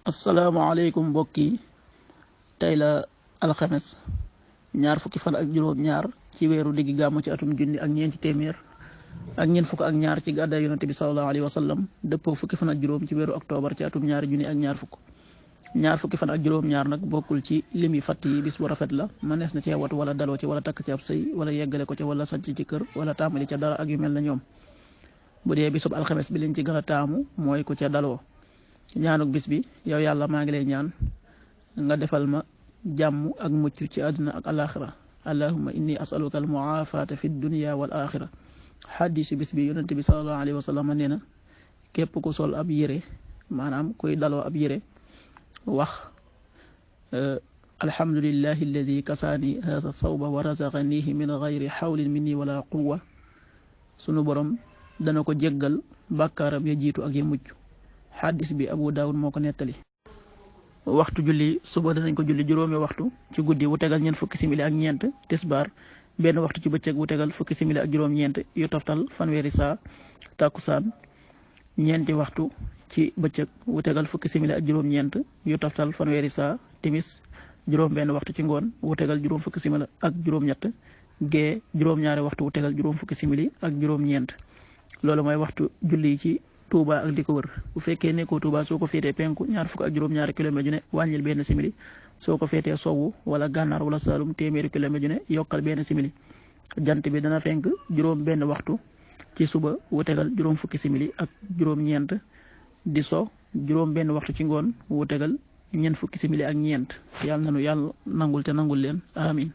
asalaamaaleykum mbokk yi tey la alxames ñaar fukki fan ak juróom-ñaar ci weeru diggi gàmmu ci atum junni ak ñeenti téeméer ak ñeent fukk ak ñaar ci gàddaay yonente bi sallallahu alayhi wa sallam dëppoo fukki fan ak juróom ci weeru octobre ci atum ñaari junni ak ñaar fukki fan ak juróom-ñaar nag bokkul ci limi fatt yi bis bu rafet la mënees na cee wat wala daloo ci wala takk ci ab sëy wala yeggale ko ca wala sanc ci kër wala tàmbali ca dara ak yu mel na ñoom bu dee bisub alxames bi liñ ci gën a taamu mooy ku ca daloo ñaanuk bis bi yow yàlla maa ngi lay ñaan nga defal ma jàmm ak mucc ci àdduna ak alaxira allahumma inni asaluka al muafata fi dunya wal axira xaddisu bis bi yonente bi salallahu alayhi wa sallam nee na képp ku sol ab yére maanaam kuy daloo ab yére wax alhamdulillahi alladi kasaani hada sawba wa razaqanihi min gayri xawlin minni wala quwa sunu borom dana ko jéggal bàkkaaram ya jiitu ak ya mujj xaddis bi Abu Daawud moo ko nettali. waxtu julli suba danañ ko julli juróomi waxtu ci guddi wu tegal ñeent fukki simili ak ñeent tisbaar benn waxtu ci bëccëg wu tegal fukki simili ak juróom-ñeent yu toftal fanweeri saa takkusaan ñeenti waxtu ci bëccëg wu tegal fukki simili ak juróom-ñeent yu toftal fanweeri saa timis juróom benn waxtu ci ngoon wu tegal juróom fukki simili ak juróom-ñett gee juróom-ñaari waxtu wu tegal juróom fukki simili ak juróom-ñeent loolu mooy waxtu julli ci Touba ak di ko wër bu fekkee nekkoo Touba soo ko féetee penku ñaar fukk ak juróom-ñaari kilomètre ju ne wàññil benn simili soo ko féetee sowwu wala gànnaar wala Saalum téeméeri kilomètre ju ne yokkal benn simili jant bi dana fenk juróom benn waxtu ci suba wu tegal juróom fukki simili ak juróom-ñeent di so juróom benn waxtu ci ngoon wu tegal ñeent fukki simili ak ñeent yàlla nanu yàlla nangul te nangul leen amin